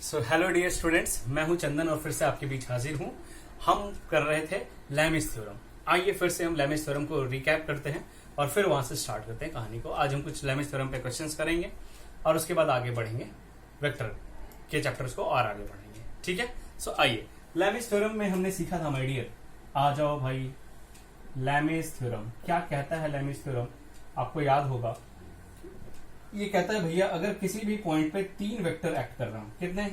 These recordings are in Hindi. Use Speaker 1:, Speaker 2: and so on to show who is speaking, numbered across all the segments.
Speaker 1: सो हेलो डियर स्टूडेंट्स, मैं हूं चंदन और फिर से आपके बीच हाजिर हूं। हम कर रहे थे लैमिस थ्योरम। आइए फिर से हम लैमिस थ्योरम को रिकैप करते हैं और फिर वहां से स्टार्ट करते हैं कहानी को। आज हम कुछ लैमिस थ्योरम पे क्वेश्चंस करेंगे और उसके बाद आगे बढ़ेंगे, वेक्टर के चैप्टर्स को और आगे बढ़ेंगे। ठीक है, सो आइए। लैमिस थ्योरम में हमने सीखा था माय डियर, आ जाओ भाई। लैमिस थ्योरम क्या कहता है? लैमिस थ्योरम आपको याद होगा, ये कहता है भैया अगर किसी भी पॉइंट पे तीन वेक्टर एक्ट कर रहा हूं, कितने?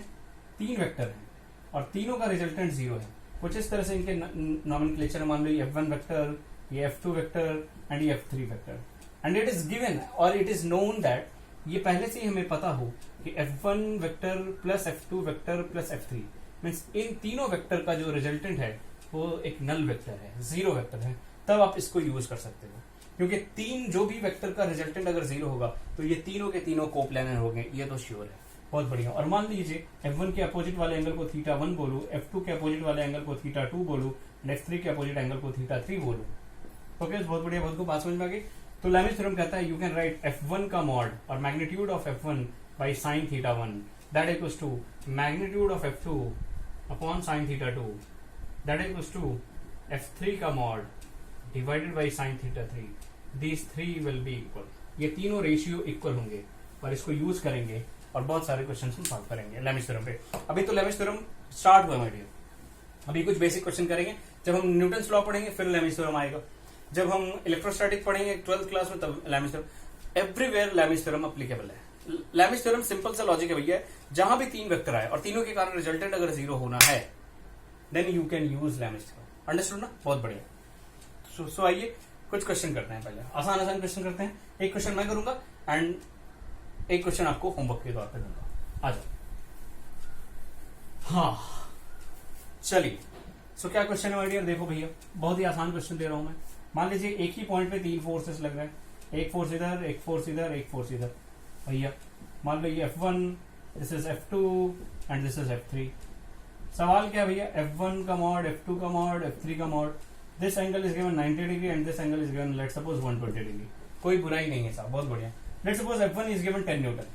Speaker 1: तीन वेक्टर हैं और तीनों का रिजल्टेंट जीरो है। कुछ इस तरह से इनके नॉमेनक्लेचर, मान लो F1 वेक्टर, ये F2 वेक्टर एंड ये F3 vector, and it is given और इट इज नोन दैट, ये पहले से ही हमें पता हो कि F1 vector plus F2 vector plus F3 means in तीनों वेक्टर का जो रिजल्टेंट है वो एक नल वेक्टर है, जीरो वेक्टर है। तब आप इसको यूज कर सकते हो, क्योंकि तीन जो भी वेक्टर का रिजल्टेंट अगर जीरो होगा तो ये तीनों के तीनों कोप्लानर हो गए, ये तो श्योर है। बहुत बढ़िया। और मान लीजिए F1 के अपोजिट वाले एंगल को θ1 बोलूं, F2 के अपोजिट वाले एंगल को θ2 बोलूं, F3 के अपोजिट एंगल को θ3 बोलूं। ओके, बहुत बढ़िया, बहुत को बात समझ में आ गई। तो लैमिस थ्योरम कहता है यू कैन राइट F1 का मॉड और magnitude of F1 by sine θ1 that equals to magnitude of F2 upon sine θ2 that equals to F3 का mod divided by sine θ3। These three will be equal। ये तीनों रेशियो इक्वल होंगे और इसको यूज करेंगे और बहुत सारे क्वेश्चन हम सॉल्व करेंगे लैमिस थ्योरम पे। अभी तो लैमिस थ्योरम स्टार्ट हुआ माय डियर, अभी कुछ बेसिक क्वेश्चन करेंगे। जब हम न्यूटन्स लॉ पढ़ेंगे फिर लैमिस थ्योरम आएगा। जब हम इलेक्ट्रोस्टैटिक पढ़ेंगे 12th क्लास में तब Lami's theorem. Everywhere Lami's theorem applicable है। लैमिस थ्योरम सिंपल सा लॉजिक है भैया, जहां भी तीन वेक्टर आए और तीनों के कारण रिजल्टेंट अगर जीरो होना है then you can use Lami's theorem. Understood ना? बहुत बढ़िया। सो आइए कुछ क्वेश्चन करते हैं। पहले आसान आसान क्वेश्चन करते हैं। एक क्वेश्चन मैं करूंगा एंड एक क्वेश्चन आपको होमवर्क के तौर पे दूंगा। आ जाओ। हाँ चलिए, सो क्या क्वेश्चन है माय डियर? देखो भैया, बहुत ही आसान क्वेश्चन दे रहा हूं मैं। मान लीजिए एक ही पॉइंट पे तीन फोर्सेस लग रहे हैं, एक फोर्स इधर, एक फोर्स इधर, एक फोर्स इधर। भैया मान लो ये F1, this is F2 and this is F3। सवाल क्या है भैया? F1 का मॉड, F2 का मॉड, F3 का mod. This angle is given 90 degree and this angle is given, let's suppose 120 degree। कोई बुराई नहीं है साहब, बहुत बढ़िया। Let's suppose F1 is given 10 Newton.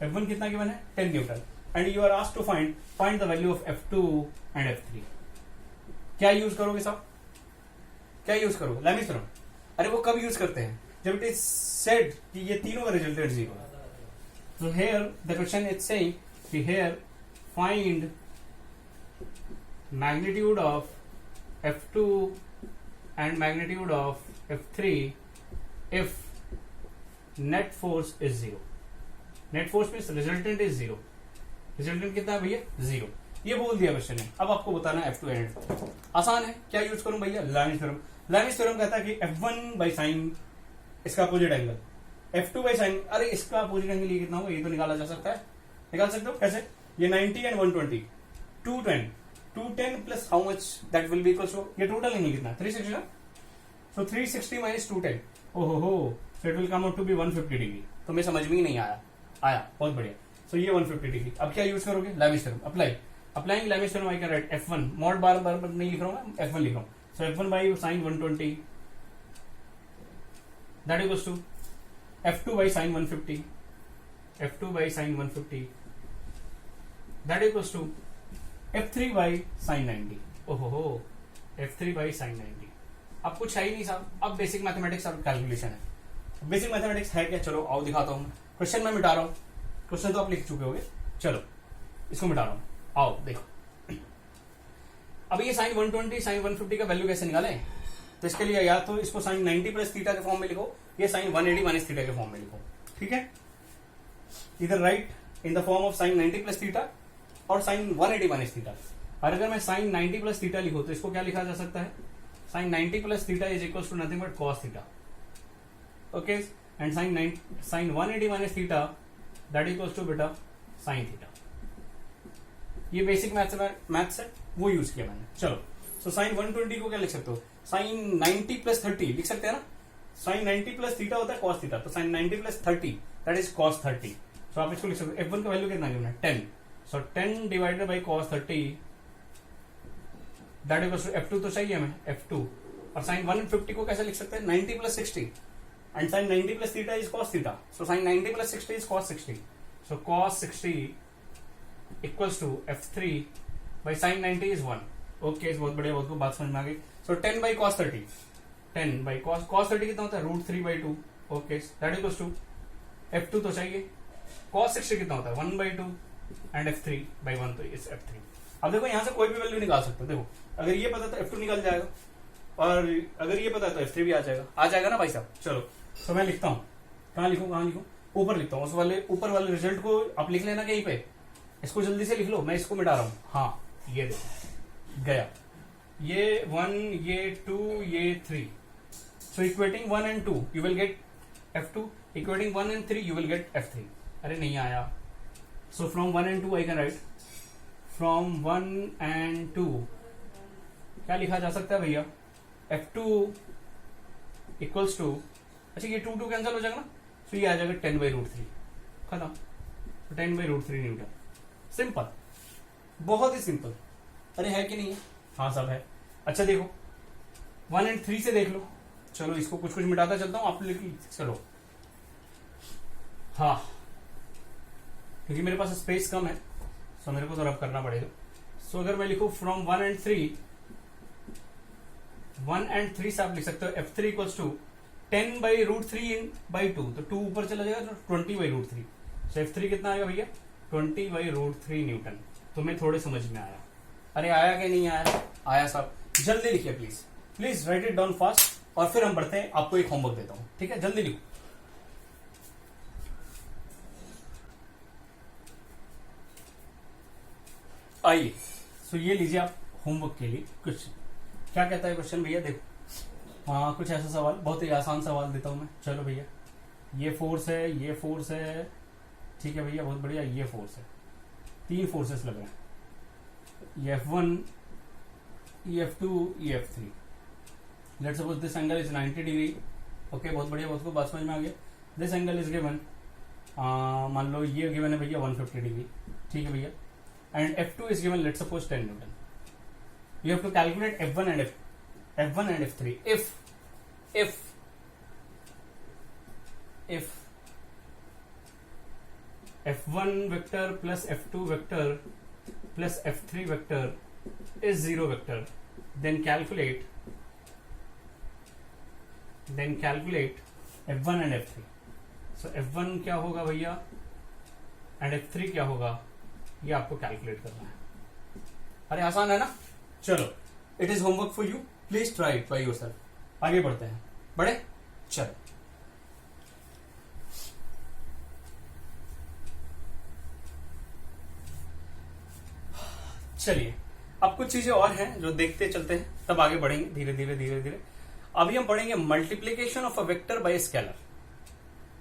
Speaker 1: F1 कितना given है? 10 Newton. And you are asked to find the value of F2 and F3। क्या यूज करोगे साहब? क्या यूज करोगे? Lami's theorem. अरे वो कब यूज करते हैं? जब इट इज सेड कि ये तीनों का रिजल्टेंट जीरो है। So here the question is saying कि here find magnitude of F2 and magnitude of F3 if net force is zero। net force means resultant is zero। resultant कितना है भैया? जीरो। ये बोल दिया क्वेश्चन ने। अब आपको बताना है F2 एंड F3। आसान है। क्या यूज करूं भैया? Lami's theorem. लैमिस थ्योरम कहता है कि F1 बाई साइन इसका opposite angle, F2 by sign, अरे इसका अपोजिट एंगल ये कितना होगा? ये तो निकाला जा सकता है। निकाल सकते हो कैसे? ये 90 and 120, 210 210 plus how much that will be equal to, ये टोटल एंगल कितना? 360 ना? सो 360 माइनस 210, ओहो हो, so it will come out to be 150 degree. तुम्हें समझ में ही नहीं आया? आया, बहुत बढ़िया। सो ये 150 डिग्री। अब क्या यूज करोगे? Lami's theorem. Applying Lami's theorem I can write F1 mod, बार बार नहीं लिख रहा हूं मैं, F1 लिख रहा हूं। So F1 by sine 120 that equals to F2 by sine 150, F2 by sine 150 that equals to F3 by sine 90, ओहो हो, F3 बाई साइन 90। अब कुछ है ही नहीं साहब, अब बेसिक मैथमेटिक्स और कैलकुलेशन है। बेसिक मैथमेटिक्स है क्या? चलो आओ दिखाता हूं। क्वेश्चन मैं मिटा रहा हूं, क्वेश्चन तो आप लिख चुके होंगे। चलो इसको मिटा रहा हूं, आओ देखो। अब ये साइन 120 साइन 150 का वैल्यू कैसे निकालें? तो इसके लिए या तो इसको साइन 90 प्लस थीटा के फॉर्म में लिखो, या साइन 180 माइनस थीटा के फॉर्म में लिखो। ठीक है, इधर right in the form of sine 90 plus theta और साइन 180 माइनस थीटा। और अगर मैं साइन 90 प्लस थीटा लिखूं तो इसको क्या लिखा जा सकता है? Sine 90 plus theta is equal to nothing but cos theta. Okay, and sine 180 minus theta that equals to बेटा साइन थीटा। ये बेसिक मैथ्स है, वो यूज किया मैंने। चलो, सो साइन 120 को क्या लिख सकते हो? साइन 90 प्लस 30 लिख सकते हैं ना? साइन 90 प्लस थीटा होता है कॉस थीटा, तो sine 90 plus 30 that is cos 30। So आप इसको लिख सकते हो। F1 का वैल्यू कितना गिवन है? 10। So 10 divided by cos 30 that equals to F2 तो चाहिए हमें, F2। और साइन 150 को कैसे लिख सकते हैं? 90 plus 60 and sine 90 plus theta is cos theta. So sine 90 plus 60 is cos 60। So cos 60 equals to F3 by sine 90 is 1। Okay, बहुत बढ़िया, बहुत को बात समझ में आ गई। So 10 by cos 30, 10 by cos 30 कितना होता है, √3/2। Okay, that equals to F2 तो चाहिए, cos 60 कितना होता है 1/2 एंड F3 बाई 1 तो इस F3। अब देखो यहाँ से कोई भी वैल्यू निकाल सकते हो। देखो अगर ये पता तो F2 निकल जाएगा, और अगर ये पता है तो F3 भी आ जाएगा ना भाई साहब। चलो तो मैं लिखता हूँ, कहाँ लिखूं, ऊपर लिखता हूँ। उस वाले ऊपर वाले रिजल्ट को आप लिख लेना कहीं पे, इसको जल्दी से लिख लो, मैं इसको मिटा रहा हूँ। हाँ, ये देखो गया, ये 1, ये 2, ये 3। So equating 1 and 2 you will get F2, equating 1 and 3 you will get F3। अरे नहीं आया। So from 1 and 2 I can write, from 1 and 2 क्या लिखा जा सकता है भैया, F2 इक्वल्स टू, अच्छा ये 2 कैंसिल हो जाएगा ना, तो ये आ जाएगा 10/√3, खत्म। 10/√3 न्यूटन। सिंपल, बहुत ही सिंपल। अरे है कि नहीं है? हाँ सब है। अच्छा देखो 1 and 3 से देख लो। चलो इसको कुछ कुछ मिटाता चलता हूँ, आप चलो। हाँ, क्योंकि मेरे पास स्पेस कम है, सो मेरे को तो रब करना पड़ेगा। सो अगर मैं लिखूं फ्रॉम 1 and 3, 1 and 3 से आप लिख सकते हो F3 इक्वल्स टू 10/√3/2, तो 2 ऊपर चला जाएगा तो 20/√3। सो F3 कितना आएगा भैया, 20/√3 न्यूटन। तुम्हें थोड़े समझ में आया? अरे आया कि नहीं आया? आया साहब, जल्दी लिखिए please, please right it down fast, और फिर हम बढ़ते हैं। आपको एक होमवर्क देता हूं, ठीक है? जल्दी लिखो। आइए, सो ये लीजिए आप होमवर्क के लिए कुछ। क्या कहता है क्वेश्चन भैया? देखो हाँ, कुछ ऐसा सवाल, बहुत ही आसान सवाल देता हूं मैं। चलो भैया, ये फोर्स है, ये फोर्स है, ठीक है भैया, बहुत बढ़िया। ये फोर्स है, 3 फोर्सेस लग रहे हैं, ये F1, ये F2, ये F3। Let's suppose this angle is 90 degree. Okay, बहुत बढ़िया, बहुत को बात समझ में आ गया। दिस एंगल इज गिवन, मान लो ये गिवन है भैया 150 डिग्री, ठीक है भैया। And F2 is given, let's suppose 10 Newton. You have to calculate F1 and F3. If F1 vector plus F2 vector plus F3 vector is 0 vector, then calculate F1 and F3. So F1 क्या होगा भैया and F3 क्या होगा, ये आपको कैलकुलेट करना है। अरे आसान है ना? चलो, it is homework for you, please try it by yourself. आगे बढ़ते हैं, बढ़े? चलो चलिए, अब कुछ चीजें और हैं जो देखते चलते हैं, तब आगे बढ़ेंगे धीरे धीरे धीरे धीरे। अभी हम पढ़ेंगे multiplication of a vector by scalar.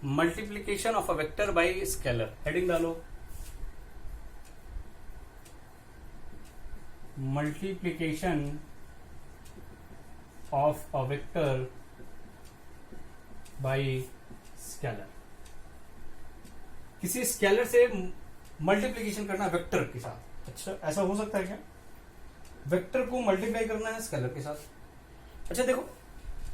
Speaker 1: Multiplication of a vector by scalar, heading डालो, multiplication of a vector by scalar। किसी स्केलर से मल्टीप्लीकेशन करना वेक्टर के साथ। अच्छा, ऐसा हो सकता है क्या? वेक्टर को मल्टीप्लाई करना है स्केलर के साथ। अच्छा देखो,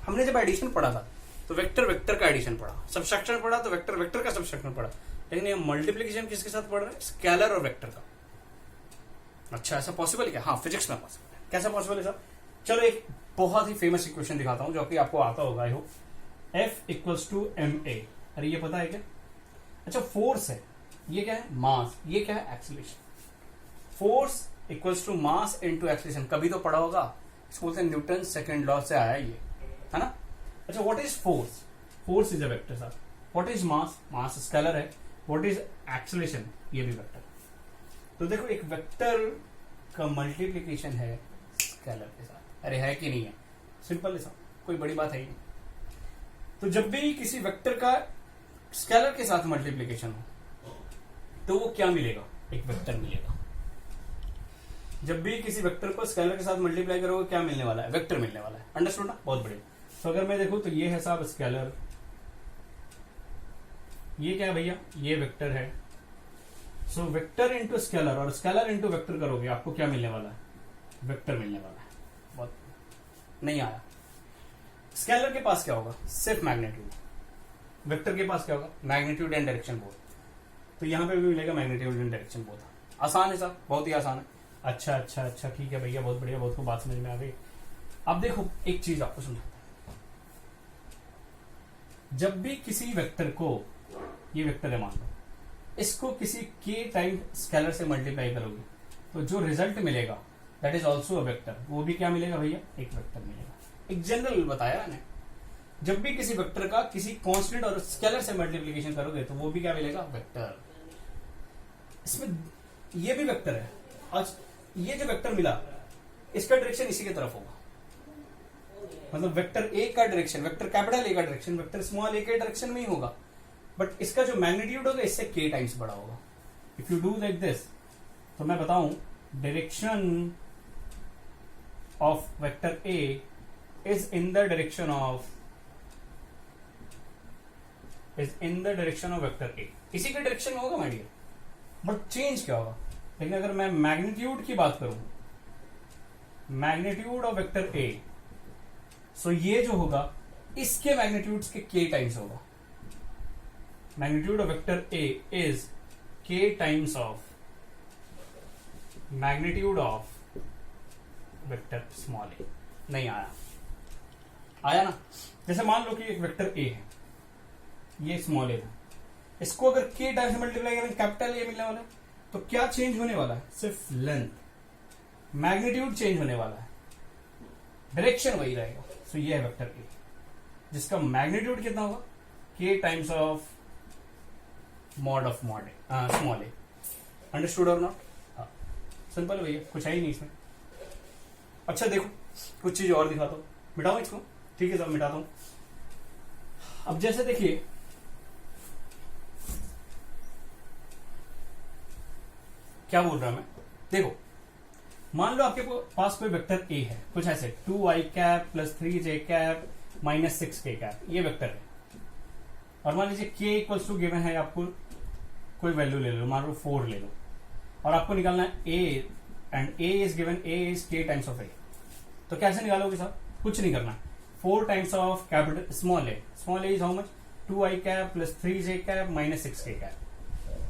Speaker 1: हमने जब एडिशन पढ़ा था तो वेक्टर वेक्टर का एडिशन पढ़ा, सबट्रैक्शन पढ़ा तो वेक्टर वेक्टर का सबट्रैक्शन पढ़ा, लेकिन ये मल्टीप्लीकेशन किसके साथ पढ़ रहे हैं? स्केलर और वेक्टर का। अच्छा, ऐसा पॉसिबल है क्या? हाँ, फिजिक्स में पॉसिबल है। कैसा पॉसिबल है सर? चलो एक बहुत ही फेमस इक्वेशन दिखाता हूं जो कि आपको आता होगा। I hope F equals to ma। अरे ये पता है क्या? अच्छा, फोर्स है, ये क्या है? मास। ये क्या है? Acceleration. Force equals to mass into acceleration, कभी तो पढ़ा होगा, इसको बोलते हैं न्यूटन सेकंड लॉ से आया ये, है ना? अच्छा, what is force? Force is a vector sir. What is mass? Mass scalar है। What is acceleration? ये भी वेक्टर। तो देखो, एक वेक्टर का मल्टीप्लीकेशन है स्केलर के साथ। अरे है कि नहीं है? सिंपल है सब, कोई बड़ी बात है ही नहीं। तो जब भी किसी वेक्टर का स्केलर के साथ मल्टीप्लीकेशन हो तो वो क्या मिलेगा? एक वेक्टर मिलेगा। जब भी किसी वेक्टर को स्केलर के साथ मल्टीप्लाई करोगे क्या मिलने वाला है? वेक्टर मिलने वाला है। अंडरस्टूड ना? बहुत बढ़िया। तो अगर मैं देखूं तो ये है साहब स्केलर, ये क्या है भैया? ये वेक्टर है। सो वेक्टर इंटू स्केलर और स्केलर इंटू वेक्टर करोगे, आपको क्या मिलने वाला है? वेक्टर मिलने वाला है। बहुत नहीं आया। स्केलर के पास क्या होगा? सिर्फ मैग्नीट्यूड। वेक्टर के पास क्या होगा? Magnitude and direction both. तो यहां पे भी मिलेगा मैग्नीट्यूड एंड डायरेक्शन बोथ। आसान है सर, बहुत ही आसान है। अच्छा अच्छा अच्छा, ठीक है भैया, बहुत बढ़िया, बहुत को बात समझ में आ गई। अब देखो एक चीज आपको समझाता हूं। जब भी किसी वेक्टर को, ये वेक्टर है मान लो, इसको किसी के टाइम स्केलर से मल्टीप्लाई करोगे तो जो रिजल्ट मिलेगा that is also a vector. वो भी क्या मिलेगा भैया, एक वेक्टर मिलेगा। एक जनरल बताया मैंने, जब भी किसी वेक्टर का किसी कांस्टेंट और स्केलर से मल्टीप्लिकेशन करोगे तो वो भी क्या मिलेगा, वेक्टर। इसमें ये भी वेक्टर है। आज ये जो वेक्टर मिला इसका डायरेक्शन इसी की तरफ होगा, मतलब वेक्टर ए का डायरेक्शन, वेक्टर कैपिटल ए का डायरेक्शन वेक्टर स्मॉल ए के डायरेक्शन में ही होगा, बट इसका जो मैग्नीट्यूड होगा इससे के टाइम्स बड़ा होगा। If you do like this, तो मैं बताऊं direction of vector A is in the direction of vector ए, इसी के डायरेक्शन में होगा माय डियर, बट चेंज क्या होगा। लेकिन अगर मैं मैग्नीट्यूड की बात करूं, magnitude of vector A, so ये जो होगा इसके मैग्नीट्यूड के के टाइम्स होगा। Magnitude of vector A is K times of magnitude of vector small A. नहीं आया ना। जैसे मान लो कि एक वेक्टर ए है, ये स्मॉल ए है, इसको अगर के टाइम्स से मल्टीप्लाई करें कैपिटल ए मिलने वाला है, तो क्या चेंज होने वाला है, सिर्फ लेंथ, मैग्नीट्यूड चेंज होने वाला है, डायरेक्शन वही रहेगा। सो ये है वेक्टर ए जिसका मैग्नीट्यूड कितना होगा, के times of mod of small A. Understood और नॉट? सिंपल है भैया, कुछ है ही नहीं इसमें। अच्छा देखो कुछ चीज और दिखाता हूं, मिटाओ इसको, ठीक है साहब मिटाता हूं। अब जैसे देखिए क्या बोल रहा मैं, देखो मान लो आपके पास कोई वेक्टर ए है, कुछ ऐसे 2i cap plus 3j cap minus 6k cap, ये वेक्टर है। और मान लीजिए k इक्वल्स टू गिवन है, आपको कोई वैल्यू ले लो, मान लो 4 ले लो, और आपको निकालना है a and a is given, a is k times of a। तो कैसे निकालोगे साहब, कुछ नहीं करना, 4 times of capital small a is how much, 2i cap plus 3j cap minus 6k cap.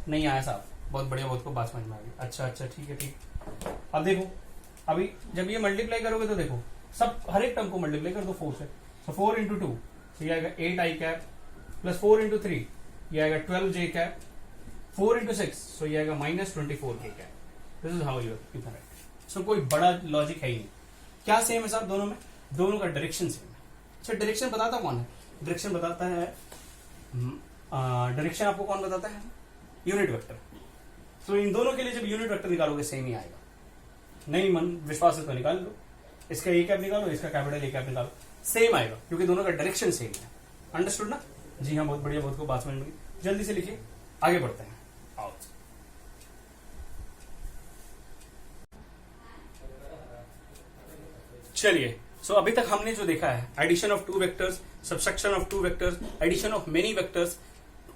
Speaker 1: नहीं आया साहब, बहुत बढ़िया, बहुत को बात समझ में आ गई। अच्छा अच्छा ठीक है ठीक। अब देखो अभी जब ये मल्टीप्लाई करोगे तो देखो सब हर एक टर्म को मल्टीप्लाई कर दो 4 से, तो 4 इंटू 2 तो ये आएगा 8i कैप प्लस 4 इंटू 3 ये आएगा 12j कैप, 4 इंटू 6 सो ये आएगा minus 24k cap. This is how you can write. So कोई बड़ा लॉजिक है ही नहीं। क्या सेम है साहब दोनों में, दोनों का डायरेक्शन सेम है। अच्छा डायरेक्शन बताता कौन है, डायरेक्शन बताता है, डायरेक्शन आपको कौन बताता है, यूनिट वेक्टर। तो इन दोनों के लिए जब यूनिट वेक्टर निकालोगे सेम ही आएगा। नहीं मन विश्वास है तो निकाल लो, इसका ए कैप निकालो, इसका कैपिटल ए कैप निकालो, सेम आएगा क्योंकि दोनों का डायरेक्शन सेम है। अंडरस्टूड ना? जी हाँ, बहुत बढ़िया, बहुत को बात समझ में। जल्दी से लिखिए, आगे बढ़ते हैं। आओ चलिए। सो अभी तक हमने जो देखा है addition of 2 vectors, subtraction of 2 vectors, addition of many vectors,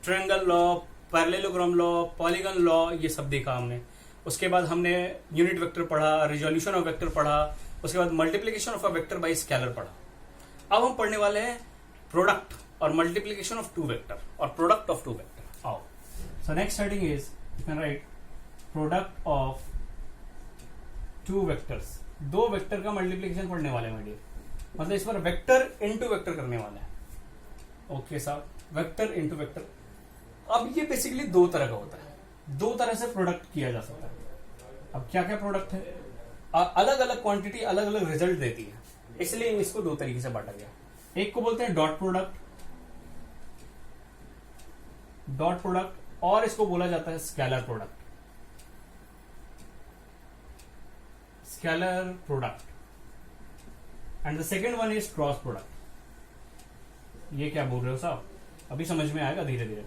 Speaker 1: triangle law, parallelogram law, polygon law, ये सब देखा हमने। उसके बाद हमने यूनिट वेक्टर पढ़ा, रिजोल्यूशन ऑफ वेक्टर पढ़ा, उसके बाद multiplication of a vector by scalar पढ़ा। अब हम पढ़ने वाले हैं प्रोडक्ट और मल्टीप्लिकेशन ऑफ 2 वेक्टर और प्रोडक्ट ऑफ 2 वेक्टर। आओ, so next heading is you can write product of 2 vectors. 2 vector का मल्टीप्लिकेशन पढ़ने वाले हैं मेडियर, मतलब इस बार वेक्टर इनटू वेक्टर करने वाले हैं। ओके साहब, वेक्टर इनटू वेक्टर। अब ये बेसिकली 2 तरह का होता है, 2 तरह से प्रोडक्ट किया जा सकता है। अब क्या क्या प्रोडक्ट है, अलग अलग क्वांटिटी अलग अलग रिजल्ट देती है, इसलिए इसको 2 तरीके से बांटा गया। एक को बोलते हैं डॉट प्रोडक्ट, और इसको बोला जाता है scalar product, and the second one is cross product. ये क्या बोल रहे हो साहब, अभी समझ में आएगा धीरे धीरे।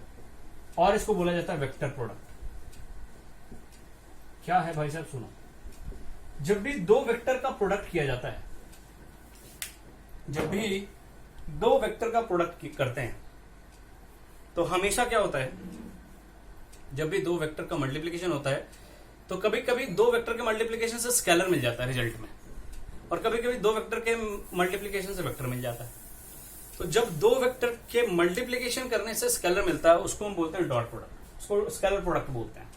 Speaker 1: और इसको बोला जाता है वेक्टर प्रोडक्ट। क्या है भाई साहब, सुनो, जब भी 2 वेक्टर का प्रोडक्ट किया जाता है, जब भी 2 वेक्टर का प्रोडक्ट करते हैं तो हमेशा क्या होता है, जब भी 2 वेक्टर का मल्टीप्लिकेशन होता है तो कभी कभी 2 वेक्टर के मल्टीप्लिकेशन से स्केलर मिल जाता है रिजल्ट में, और कभी कभी 2 वेक्टर के मल्टीप्लिकेशन से वेक्टर मिल जाता है। तो जब 2 वेक्टर के मल्टीप्लिकेशन करने से स्केलर मिलता है उसको हम बोलते हैं डॉट प्रोडक्ट, उसको स्केलर प्रोडक्ट बोलते हैं।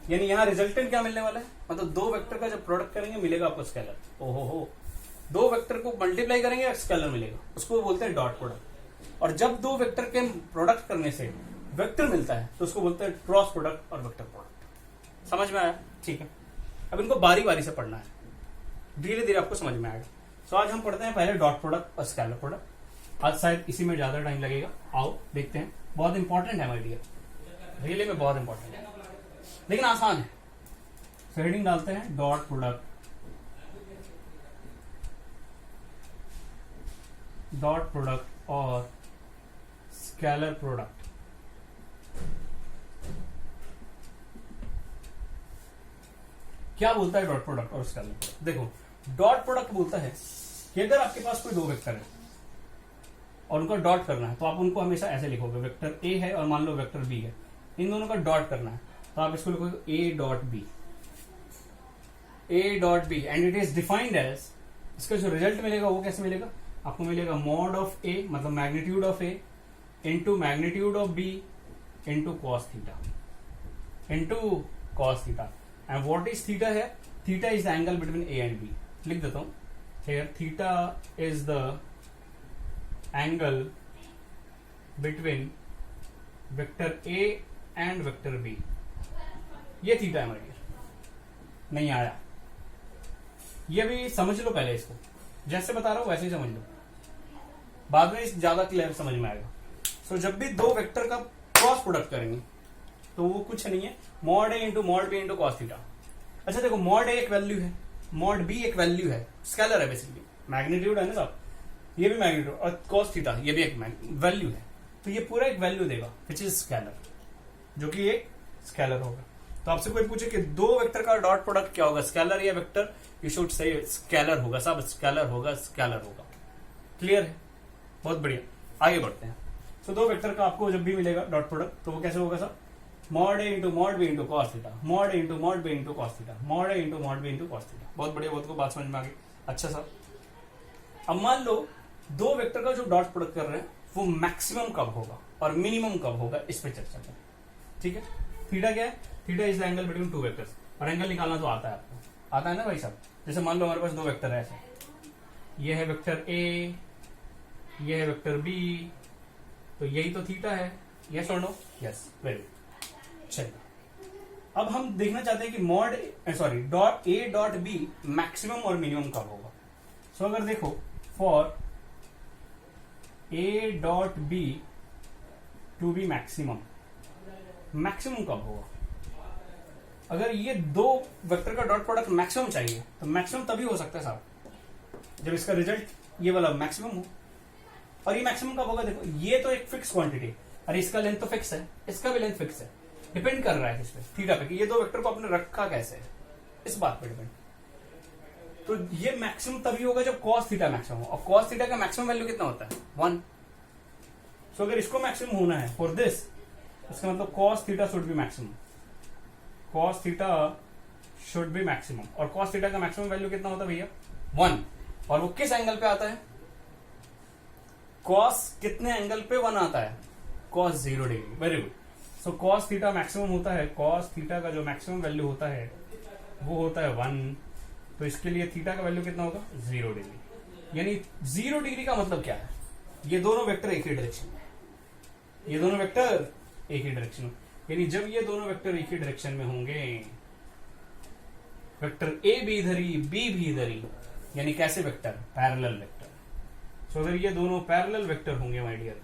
Speaker 1: यानी यहाँ रिजल्टेंट क्या मिलने वाला है, मतलब दो वेक्टर का जब प्रोडक्ट करेंगे मिलेगा आपको स्केलर। ओहो हो, दो वेक्टर को मल्टीप्लाई करेंगे स्केलर मिलेगा, उसको बोलते हैं डॉट प्रोडक्ट। और जब दो वेक्टर के प्रोडक्ट करने से वेक्टर मिलता है तो उसको बोलते हैं क्रॉस प्रोडक्ट और वेक्टर प्रोडक्ट। समझ में आया? ठीक है, अब इनको बारी बारी से पढ़ना है, धीरे धीरे आपको समझ में आएगा। तो आज हम पढ़ते हैं पहले डॉट प्रोडक्ट और स्केलर प्रोडक्ट। आज शायद इसी में ज्यादा टाइम लगेगा, आओ देखते हैं। बहुत इंपॉर्टेंट है माय डियर, रियली में बहुत इंपॉर्टेंट है, लेकिन आसान है। हेडिंग डालते हैं डॉट प्रोडक्ट, डॉट प्रोडक्ट और स्केलर प्रोडक्ट। क्या बोलता है डॉट प्रोडक्ट और स्केलर प्रोडक्ट? देखो, डॉट प्रोडक्ट बोलता है कि अगर आपके पास कोई दो वेक्टर है और उनका डॉट करना है तो आप उनको हमेशा ऐसे लिखोगे, वेक्टर ए है और मान लो वेक्टर बी है, इन दोनों का डॉट करना है तो आप इसको लिखोगे A dot B, A dot B, and it is defined as, इसका जो रिजल्ट मिलेगा वो कैसे मिलेगा, आपको मिलेगा मॉड ऑफ ए मतलब magnitude of A into magnitude of B into cos theta, into cos theta. And what is theta है? Theta is the angle between A and B. लिख देता हूं here, theta is the angle between vector A and vector B. ये थीटा है माय डियर। नहीं आया? ये भी समझ लो पहले, इसको जैसे बता रहा हूं वैसे ही समझ लो, बाद में ज्यादा क्लियर समझ में आएगा। सो जब भी दो वेक्टर का क्रॉस प्रोडक्ट करेंगे तो वो कुछ नहीं है, mod A into mod B into cos theta. अच्छा देखो, मॉड ए एक वैल्यू है, मॉड बी एक वैल्यू है, स्केलर है बेसिकली, मैग्नीट्यूड है ना साहब, ये भी मैग्नीट्यूड, और कॉस थीटा ये भी एक वैल्यू है, तो ये पूरा एक वैल्यू देगा विच इज स्केलर, जो कि एक स्केलर होगा। तो आपसे कोई पूछे कि दो वेक्टर का डॉट प्रोडक्ट क्या होगा, स्केलर या vector, you should say scalar होगा साहब, स्केलर होगा, स्केलर होगा। क्लियर है? बहुत बढ़िया, आगे बढ़ते हैं। तो दो वेक्टर का आपको जब भी मिलेगा डॉट प्रोडक्ट तो वो कैसे होगा साहब, mod A into mod B into cos theta, mod A into mod B into cos theta, mod A into mod B into cos theta. बहुत बढ़िया, बहुत को बात समझ में आ गई। अच्छा साहब, अब मान लो दो वेक्टर का जो डॉट प्रोडक्ट कर रहे हैं वो मैक्सिमम कब होगा और मिनिमम कब होगा, इस पे चर्चा करें। ठीक है, थीटा क्या है? Theta is the angle between two vectors, और एंगल निकालना तो आता है आपको, आता है ना भाई साहब। जैसे मान लो हमारे पास दो वेक्टर है ऐसे, ये है वेक्टर ए, ये है वेक्टर बी, तो यही तो थीटा है। यस और नो? Yes, very good. चलिए, अब हम देखना चाहते हैं कि mod sorry dot A dot B maximum और मिनिमम कब होगा। सो अगर देखो, for A dot B to be maximum, maximum कब होगा? अगर ये दो वेक्टर का डॉट प्रोडक्ट मैक्सिमम चाहिए तो मैक्सिमम तभी हो सकता है साहब जब इसका रिजल्ट ये वाला मैक्सिमम हो। और ये मैक्सिमम कब होगा? देखो, ये तो एक फिक्स क्वांटिटी, और इसका लेंथ तो फिक्स है, इसका भी लेंथ फिक्स है, डिपेंड कर रहा है किस पे, थीटा पे, कि ये दो वेक्टर को आपने रखा कैसे है, इस बात पे डिपेंड। तो ये मैक्सिमम तभी होगा जब कॉस थीटा मैक्सिमम हो, और कॉस थीटा का मैक्सिमम वैल्यू कितना होता है? 1। सो अगर इसको मैक्सिमम होना है फॉर दिस, इसका मतलब cos theta should be maximum, cos theta should be maximum. और कॉस थीटा का मैक्सिमम वैल्यू कितना होता है भैया? 1। और वो किस एंगल पे आता है? कॉस कितने एंगल पे 1 आता है? Cos 0 degree. Very good. So cos theta maximum होता है, कॉस थीटा का जो मैक्सिमम वैल्यू होता है वो होता है 1। तो इसके लिए थीटा का वैल्यू कितना होगा? 0 डिग्री। यानी 0 डिग्री का मतलब क्या है? ये दोनों वेक्टर एक ही डायरेक्शन में, ये दोनों वेक्टर एक ही डायरेक्शन में, यानी जब ये दोनों वेक्टर एक ही डायरेक्शन में होंगे, वेक्टर ए भी इधर ही, बी भी इधर ही, यानी कैसे वेक्टर? Parallel vector. सो अगर ये दोनों पैरेलल वेक्टर होंगे माय डियर,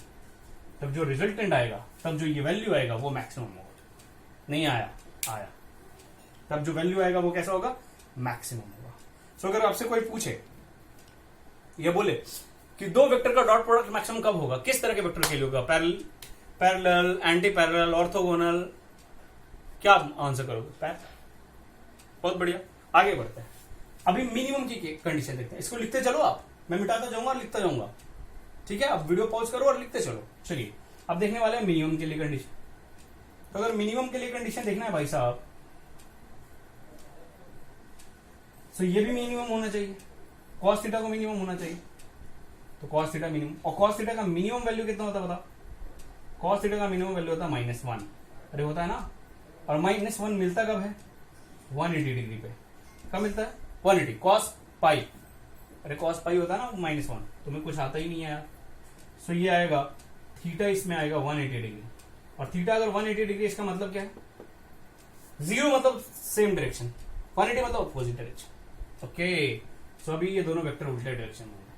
Speaker 1: तब जो रिजल्टेंट आएगा, तब जो ये वैल्यू आएगा वो मैक्सिमम होगा। नहीं आया? आया। तब जो वैल्यू आएगा वो कैसा होगा? मैक्सिमम होगा। सो अगर आपसे कोई पूछे, ये बोले कि दो वेक्टर का डॉट प्रोडक्ट मैक्सिमम कब होगा, किस तरह के वेक्टर के लिए होगा? पैरेलल, एंटी पैरेलल, ऑर्थोगोनल, क्या आंसर करोगे? बहुत बढ़िया, आगे बढ़ते हैं। अभी मिनिमम की कंडीशन देखते हैं, इसको लिखते चलो आप, मैं मिटाता जाऊंगा और लिखता जाऊंगा। ठीक है, आप वीडियो पॉज करो और लिखते चलो। चलिए, अब देखने वाले हैं मिनिमम के लिए कंडीशन। तो अगर मिनिमम के लिए कंडीशन देखना है भाई साहब, तो ये भी मिनिमम होना चाहिए, कॉस थीटा को मिनिमम होना चाहिए, तो कॉस थीटा मिनिमम। और कॉस थीटा का मिनिमम वैल्यू कितना होता है बता? कॉस थीटा का मिनिमम वैल्यू होता है -1। अरे होता है ना, और -1 मिलता कब है? 180 डिग्री पे। कब मिलता है? 180 कॉस पाई। अरे कॉस पाई होता है ना -1, तुम्हें कुछ आता ही नहीं है यार। सो ये आएगा थीटा, इसमें आएगा 180 डिग्री, और थीटा अगर 180 डिग्री, इसका मतलब क्या है? 0 मतलब सेम डायरेक्शन, 180 मतलब अपोजिट डायरेक्शन। ओके, सो अभी ये दोनों वेक्टर उल्टे डायरेक्शन में होंगे,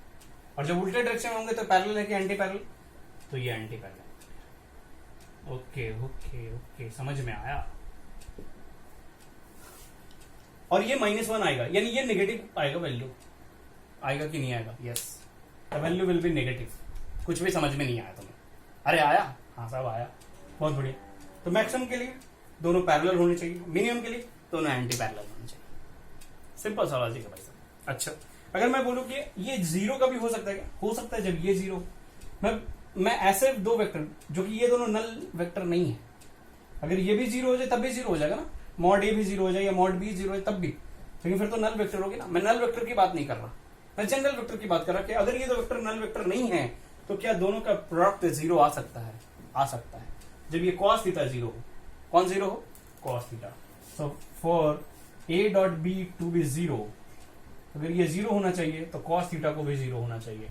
Speaker 1: और जब उल्टे डायरेक्शन में होंगे तो पैरेलल है कि एंटी पैरेलल? तो ये anti parallel. Okay okay okay, समझ में आया। और ये -1 आएगा, यानी ये नेगेटिव आएगा, वैल्यू आएगा कि नहीं आएगा? Yes, the value will be negative. कुछ भी समझ में नहीं आया तुम्हें? अरे आया? हाँ सब आया, बहुत बढ़िया। तो मैक्सिमम के लिए दोनों पैरेलल होने चाहिए, मिनिमम के लिए दोनों एंटी पैरेलल होने चाहिए। सिंपल सा लॉजिक है भाई साहब। अच्छा, अगर मैं बोलूं कि ये 0 का भी हो सकता है क्या? हो सकता है। जब ये 0, मैं ऐसे दो वेक्टर जो कि ये दोनों नल वेक्टर नहीं है, अगर ये भी 0 हो जाए तब भी 0 हो जाएगा ना, मॉड ए भी 0 हो जाए या मॉड बी 0 हो जाए तब भी, लेकिन फिर तो नल वेक्टर होगी ना। मैं नल वेक्टर की बात नहीं कर रहा, मैं जनरल वेक्टर की बात कर रहा कि अगर ये दो वेक्टर नल वेक्टर नहीं है तो क्या दोनों का प्रोडक्ट 0 आ सकता है? आ सकता है, जब ये cos थीटा 0 हो। कौन 0 हो? cos theta. So for a dot B to be 0, अगर ये 0 होना चाहिए तो cos थीटा को भी 0 होना चाहिए।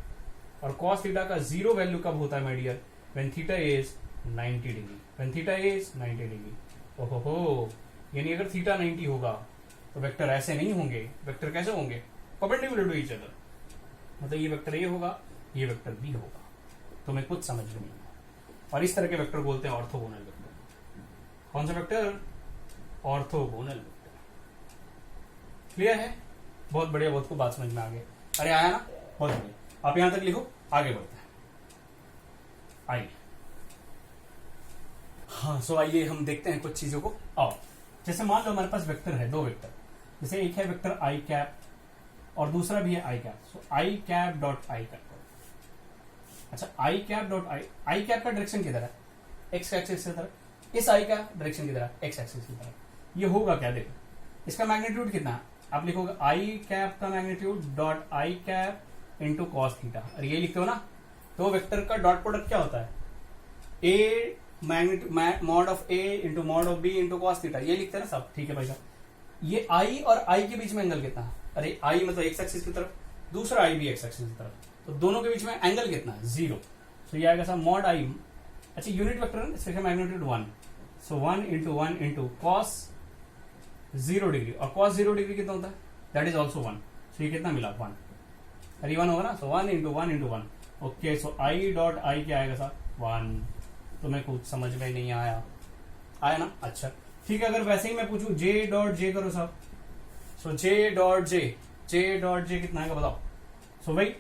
Speaker 1: और cos थीटा का 0 वैल्यू कब होता है my dear? When theta is 90 degree. When theta is 90 degree. ओहो, यानी अगर थीटा 90 होगा तो वेक्टर ऐसे नहीं होंगे। वेक्टर कैसे होंगे? Perpendicular to each other. मतलब ये वेक्टर ए होगा, ये वेक्टर बी होगा। तुम्हें कुछ समझ में नहीं आया। और इस तरह के वेक्टर बोलते हैं ऑर्थोगोनल वेक्टर। कौन सा वेक्टर? Orthogonal vector. क्लियर है? बहुत बढ़िया, बहुत को बात समझ में आ गई। अरे आया ना? बहुत बढ़िया। आप यहां तक लिखो, आगे बढ़ते हैं। आइए, हाँ सो आइए हम देखते हैं कुछ चीजों को। आओ, जैसे मान लो हमारे पास वेक्टर है, दो वेक्टर, जैसे एक है वेक्टर आई कैप और दूसरा भी है I cap. So I cap dot I cap. अच्छा, I cap dot I cap का डायरेक्शन किधर है? एक्स एक्सिस की तरफ। इस आई का डायरेक्शन किधर है? एक्स एक्सिस की तरफ। ये होगा क्या? देखो, इसका मैग्नीट्यूड कितना है? आप लिखोगे आई कैप का magnitude dot I cap into cos theta, और ये लिखते हो ना, तो वेक्टर का डॉट प्रोडक्ट क्या होता है? A magnitude mod of A into mod of B into cos theta, ये लिखते हैं ना सब। ठीक है भाई साहब। ये आई और आई के बीच में एंगल कितना है? अरे आई मतलब एक्स एक्सिस की तरफ, दूसरा आई भी एक्स एक्सिस की तरफ, तो दोनों के बीच में एंगल कितना है? 0। तो ये आएगा साहब मॉड आई। अच्छा, यूनिट वेक्टर है, इसका मैग्नीट्यूड 1। सो 1 इंटू कॉस 0 डिग्री, और कॉस 0 डिग्री कितना होता है? That is also 1। सो ये कितना मिला? 1। अरे 1 होगा ना, सो 1 इंटू 1। ओके, सो आई डॉट आई क्या आएगा साहब? 1। तुम्हें कुछ समझ में नहीं आया? आया ना? अच्छा ठीक है। अगर वैसे ही मैं पूछूं जे डॉट जे करो साहब, सो जे डॉट जे कितना आएगा बताओ? सो भाई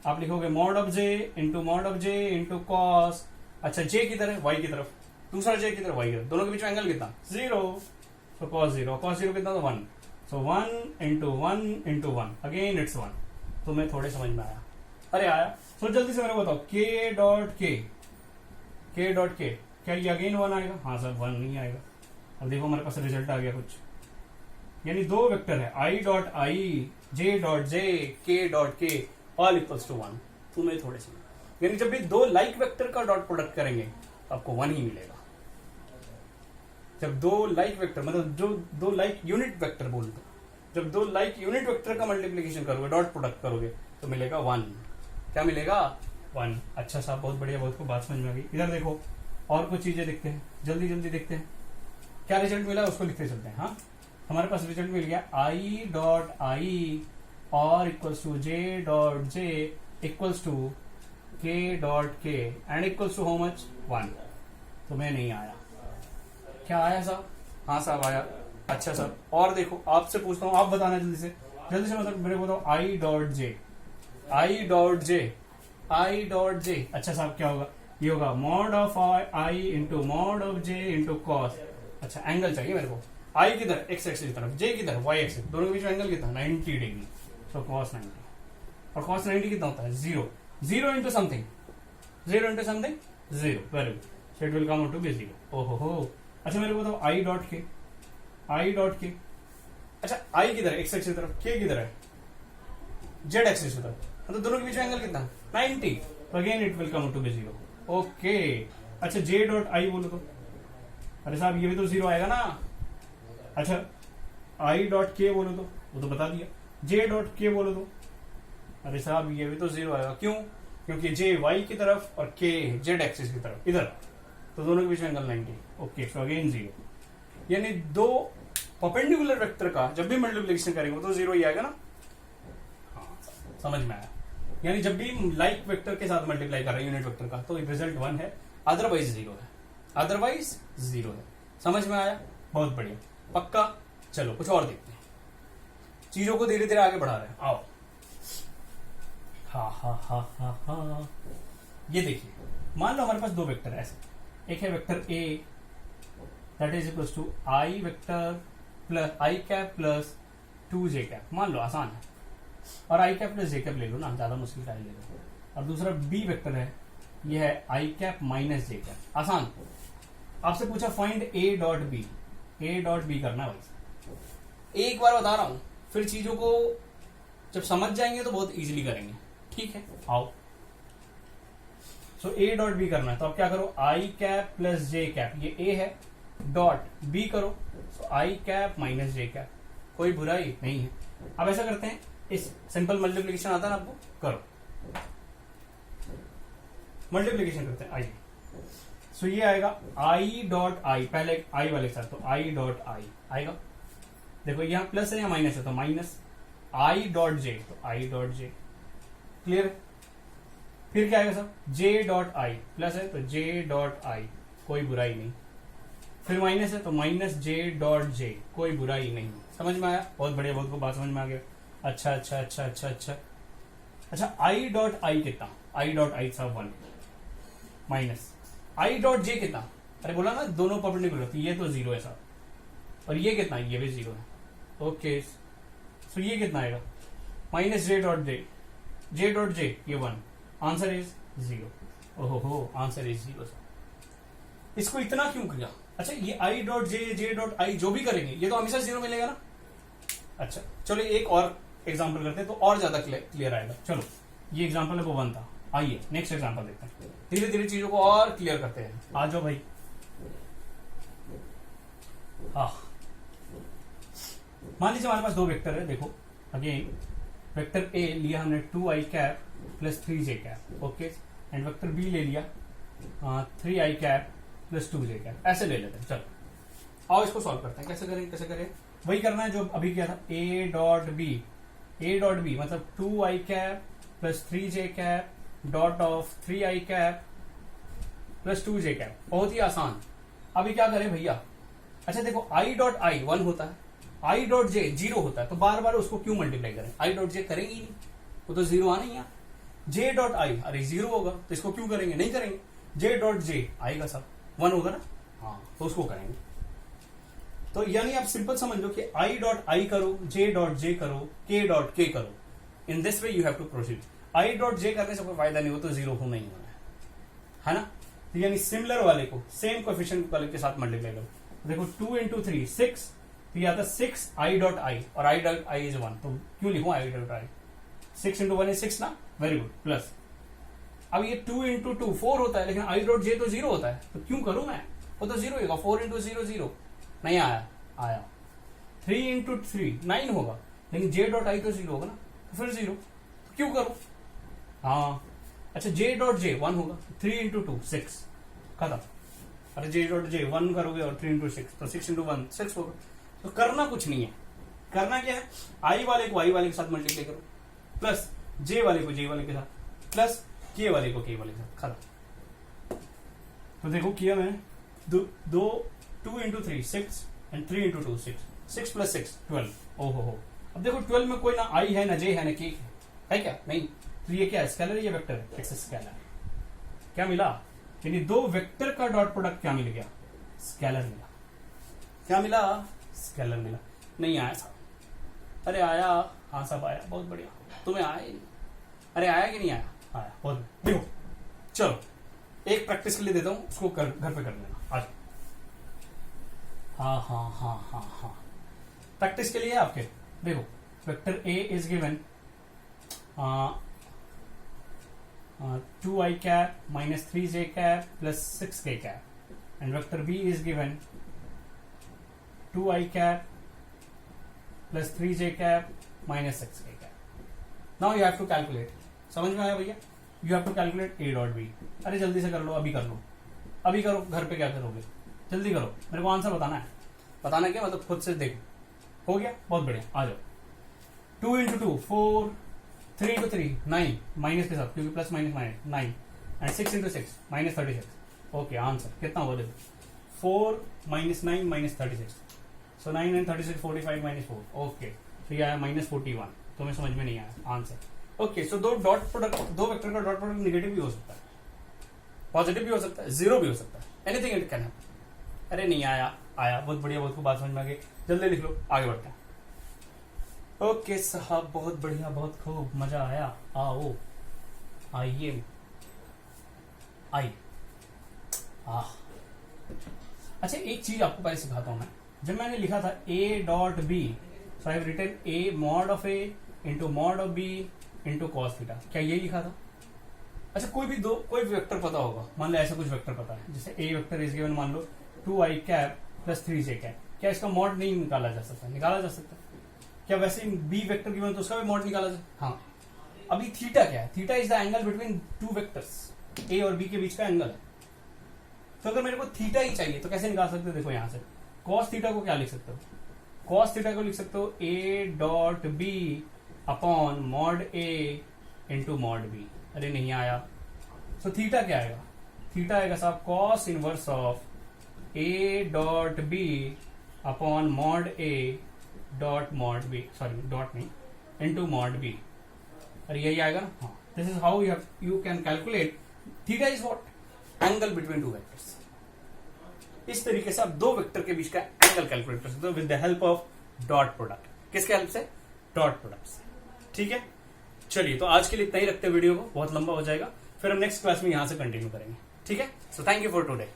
Speaker 1: आप लिखोगे mod of J into cos. अच्छा, जे किधर है? वाई की तरफ, दूसरा जे किधर? वाई की तरफ। दोनों के बीच में एंगल कितना? 0। सो कॉस 0 कितना? 1। सो 1 इंटू 1 अगेन इट्स 1। तुम्हें थोड़े समझ में आया? अरे आया। सो जल्दी से मेरे को बताओ, के डॉट के क्या ये अगेन 1 आएगा? हाँ सर, 1 नहीं आएगा। अब देखो हमारे पास रिजल्ट आ गया कुछ, यानी दो वेक्टर है आई डॉट आई, जे डॉट जे, के डॉट के, ऑल इक्वल्स टू 1। तुम्हें थोड़े से, यानी जब भी दो लाइक वेक्टर का डॉट प्रोडक्ट करेंगे तो आपको 1 ही मिलेगा। जब दो लाइक वेक्टर, मतलब जो दो लाइक यूनिट वेक्टर बोलते हैं, जब दो लाइक यूनिट वेक्टर का मल्टीप्लीकेशन करोगे, डॉट प्रोडक्ट करोगे, तो मिलेगा 1। क्या मिलेगा? 1। अच्छा साहब, बहुत बढ़िया, बहुत को बात समझ में आ गई। इधर देखो, और कुछ चीजें देखते हैं, जल्दी जल्दी देखते हैं क्या रिजल्ट मिला, उसको लिखते चलते हैं। हाँ, हमारे पास रिजल्ट मिल गया आई डॉट आई और equals to J dot J equals to K dot K and equals to how much? 1। तुम्हें नहीं आया? क्या आया साहब? हाँ साहब आया। अच्छा साहब, और देखो आपसे पूछता हूँ, आप बताना जल्दी से मतलब मेरे को बताओ, आई डॉट जे। अच्छा साहब, क्या होगा? ये होगा mod of I into mod of J into cos. अच्छा, एंगल चाहिए मेरे को। आई किधर? एक्स एक्सिस की तरफ, जे किधर? Y axis. दोनों के बीच में एंगल कितना? 90 डिग्री। सो कॉस 90, और कॉस 90 कितना होता है? 0 into something 0। Very good. So it will come out to be 0। ओहो। अच्छा मेरे को बताओ, आई डॉट के। अच्छा, आई किधर है? एक्स एक्सिस की तरफ, के किधर है? जेड एक्सिस की तरफ। मतलब दोनों के बीच में एंगल कितना? 90। तो again it will come out to be 0। Okay. अच्छा, जे डॉट आई बोलो तो, अरे साहब ये भी तो 0 आएगा ना, अच्छा आई डॉट के बोलो तो वो तो बता दिया, जे डॉट के बोलो तो अरे साहब ये भी तो जीरो आएगा, क्यों? क्योंकि जे वाई की तरफ और के जेड एक्सिस की तरफ इधर, तो दोनों के बीच में angle 90। Okay so again zero, यानी दो परपेंडिकुलर वेक्टर का जब भी मल्टीप्लिकेशन करेंगे तो जीरो ही आएगा ना। हाँ समझ में आया, यानी जब भी लाइक वेक्टर के साथ मल्टीप्लाई कर रहे हैं यूनिट वेक्टर का तो रिजल्ट 1 है, अदरवाइज जीरो है, अदरवाइज जीरो है। समझ में आया? बहुत बढ़िया, पक्का। चलो कुछ और देखते हैं, चीजों को धीरे धीरे आगे बढ़ा रहे हैं, आओ। हा हा हा हा हा, ये देखिए, मान लो हमारे पास दो वेक्टर है ऐसे, एक है vector A that is equal to I vector plus I cap plus 2 J cap, मान लो आसान है, और I cap plus J cap ले लो ना, ज्यादा मुश्किल का ले लो। और दूसरा बी वेक्टर है, ये है I cap minus J cap, आसान। आपसे पूछा find A dot B, A dot B करना भाई, एक बार बता रहा हूं, फिर चीजों को जब समझ जाएंगे तो बहुत इजीली करेंगे, ठीक है? आओ, सो ए डॉट बी करना है, तो अब क्या करो, आई कैप प्लस जे कैप, ये ए है, डॉट बी करो, सो I cap minus J cap, कोई बुराई नहीं है। अब ऐसा करते हैं, इस सिंपल मल्टीप्लीकेशन आता है ना आपको, करो मल्टीप्लीकेशन करते हैं, आइए। सो ये आएगा आई डॉट आई, पहले आई वाले के साथ, तो आई डॉट आई आएगा, देखो यहाँ प्लस है या माइनस है, तो माइनस, आई डॉट जे, तो आई डॉट जे, क्लियर? फिर क्या आएगा sir, J dot I, plus है तो जे डॉट आई, कोई बुराई नहीं, फिर माइनस है तो माइनस जे डॉट जे, कोई बुराई नहीं। समझ में आया? बहुत बढ़िया, बहुत को बात समझ में आ गया। अच्छा अच्छा अच्छा अच्छा अच्छा अच्छा, आई डॉट आई कितना, आई डॉट आई साहब 1 माइनस आई डॉट जे कितना, अरे बोला ना दोनों परपेंडिकुलर, तो ये तो जीरो है साहब, और ये कितना, ये भी जीरो है। ओके सो ये कितना आएगा, माइनस जे डॉट जे, जे डॉट जे ये 1, आंसर इज जीरो। ओहो हो, आंसर इज जीरो सर। इसको इतना क्यों किया? अच्छा ये I dot J, J dot I जो भी करेंगे ये तो हमेशा जीरो मिलेगा ना। अच्छा चलो एक और एग्जांपल करते हैं तो और ज्यादा क्लियर आएगा। चलो ये एग्जांपल है वो 1 था, आइए नेक्स्ट एग्जांपल देखते हैं, धीरे धीरे चीजों को और क्लियर करते हैं। आ जाओ भाई। हाँ मान लीजिए हमारे पास दो वेक्टर है, देखो अगेन वेक्टर ए लिया हमने 2i cap plus 3j cap, okay, and vector B ले लिया 3i cap plus 2j cap, ऐसे ले लेते हैं। चलो आओ इसको सॉल्व करते हैं, कैसे करें कैसे करें, वही करना है जो अभी किया था, a dot B, a dot B मतलब 2i cap plus 3j cap dot of 3i cap plus 2j cap, बहुत ही आसान। अभी क्या करें भैया, अच्छा देखो i डॉट आई 1 होता है, i डॉट जे 0 होता है, तो बार बार उसको क्यों मल्टीप्लाई करें, i डॉट जे करेंगे ही नहीं, वो तो जीरो आना ही है। j डॉट आई, अरे जीरो होगा तो इसको क्यों करेंगे, नहीं करेंगे। j डॉट जे आएगा सब 1 होगा ना, हाँ तो उसको करेंगे। तो यानी आप सिंपल समझ लो कि i डॉट आई करो, j डॉट जे करो, k डॉट के करो, in this way you have to proceed. i dot J करने से कोई फायदा नहीं हो, तो जीरो होना ही होना है ना। तो यानी सिमिलर वाले को सेम कोएफिशिएंट वाले के साथ मल्टीप्लाई करो, देखो 2 इंटू 3 6, तो यह आता 6 i डॉट आई, और i डॉट आई इज 1, तो क्यों लिखूं i dot I, 6 into 1 is 6 ना, वेरी गुड, प्लस। अब ये 2 इंटू 2 4 होता है, लेकिन i डॉट जे तो 0 होता है, तो क्यों करूं मैं, वो तो 0 होगा, 4 इंटू 0 0, नहीं आया, आया 3 इंटू 3 9 होगा, लेकिन j डॉट आई तो 0 होगा ना, तो फिर 0, तो क्यों करूं, हाँ अच्छा j डॉट जे 1 होगा, 3 इंटू 2 6, खत्म। अरे j डॉट जे 1 करोगे और 3 इंटू 6, तो 6 इंटू 1 6 होगा। तो करना कुछ नहीं है, करना क्या है, आई वाले को आई वाले के साथ मल्टीप्लाई करो, प्लस जे वाले को जे वाले के साथ, प्लस के वाले को के वाले के साथ, खत्म। तो देखो किया मैंने, दो 2 इंटू 3 6 एंड 3 इंटू 2 6, 6 प्लस 6 12, ओहो हो। अब देखो 12 में कोई ना आई है ना जे है ना के है क्या, नहीं, तो ये क्या है, स्केलर है, ये वेक्टर है, इट्स स्केलर। क्या मिला, यानी दो वेक्टर का डॉट प्रोडक्ट क्या मिल गया, स्केलर मिला। क्या मिला, स्केलर मिला। नहीं आया साहब, अरे आया, हाँ सब आया, बहुत बढ़िया, तुम्हें आया ही नहीं, अरे आया कि नहीं आया, आया, बहुत देखो। चलो एक प्रैक्टिस के लिए देता हूं, उसको घर पे कर लेना आज। हाँ हाँ हाँ हाँ हाँ, प्रैक्टिस के लिए आपके देखो, vector A is given 2i cap minus 3j cap plus 6k cap, and vector b is given 2i cap plus 3j cap minus 6k cap. Now you have to calculate. समझ में आया भैया? You have to calculate a dot b। अरे जल्दी से कर लो, अभी कर लो, अभी करो। घर पे क्या करोगे? जल्दी करो, मेरे को आंसर बताना है। बताना क्या मतलब खुद से देखो। हो गया, बहुत बढ़िया। आ जाओ। 2 इंटू 2 4, 3 इंटू 3 9 माइनस के साथ क्योंकि plus minus minus 9 and 6 into 6 minus 36। Okay, answer कितना हुआ देखो, 4 minus 9 minus 36। So 9 and 36 45 minus 4। Okay, तो ये आया माइनस 41। तो मैं समझ में नहीं आया आंसर। ओके, सो दो डॉट प्रोडक्ट, दो वेक्टर का डॉट प्रोडक्ट नेगेटिव भी हो सकता है, पॉजिटिव भी हो सकता है, जीरो भी हो सकता है, एनीथिंग इट कैन हैपन। अरे नहीं आया, आया, बहुत बढ़िया, बहुत खूब, बात समझ में आ गई। जल्दी लिख लो, आगे बढ़ते हैं। ओके साहब, बहुत बढ़िया, बहुत खूब, मजा आया। आओ, आइए, आई। अच्छा, एक चीज आपको पहले सिखाता हूं मैं। जब मैंने लिखा था a dot B, so I have written a mod of a into mod of b into cos theta. क्या यही लिखा था? अच्छा, कोई भी कोई वेक्टर पता होगा, मान लो ऐसा कुछ वेक्टर पता है, जैसे a वेक्टर इज गिवन, मान लो 2i cap plus 3j cap. क्या इसका मॉड नहीं निकाला जा सकता? निकाला जा सकता है। क्या वैसे बी वेक्टर गिवन तो उसका भी मॉड निकाला जाए? हाँ। अभी थीटा क्या है? Theta is the angle between two vectors, A और बी के बीच का एंगल है। तो अगर मेरे को थीटा ही चाहिए तो कैसे निकाल सकते हो? देखो यहां से कॉस थीटा को क्या लिख सकते हो? कॉस थीटा को लिख सकते हो A dot B upon mod A into mod B. अरे नहीं आया। सो थीटा क्या आएगा? थीटा आएगा साहब cos inverse of A dot B upon mod A dot mod B, sorry dot नहीं, इंटू मॉड बी। अरे यही आएगा ना? हाँ। This is how you can calculate theta is what? Angle between two vectors. इस तरीके से आप दो वेक्टर के बीच का एंगल कैलकुलेट कर सकते हो with the help of dot product. किसके हेल्प से? डॉट प्रोडक्ट से। ठीक है, चलिए, तो आज के लिए इतना ही रखते हैं वीडियो को, बहुत लंबा हो जाएगा। फिर हम नेक्स्ट क्लास में यहां से कंटिन्यू करेंगे। ठीक है, so thank you for today.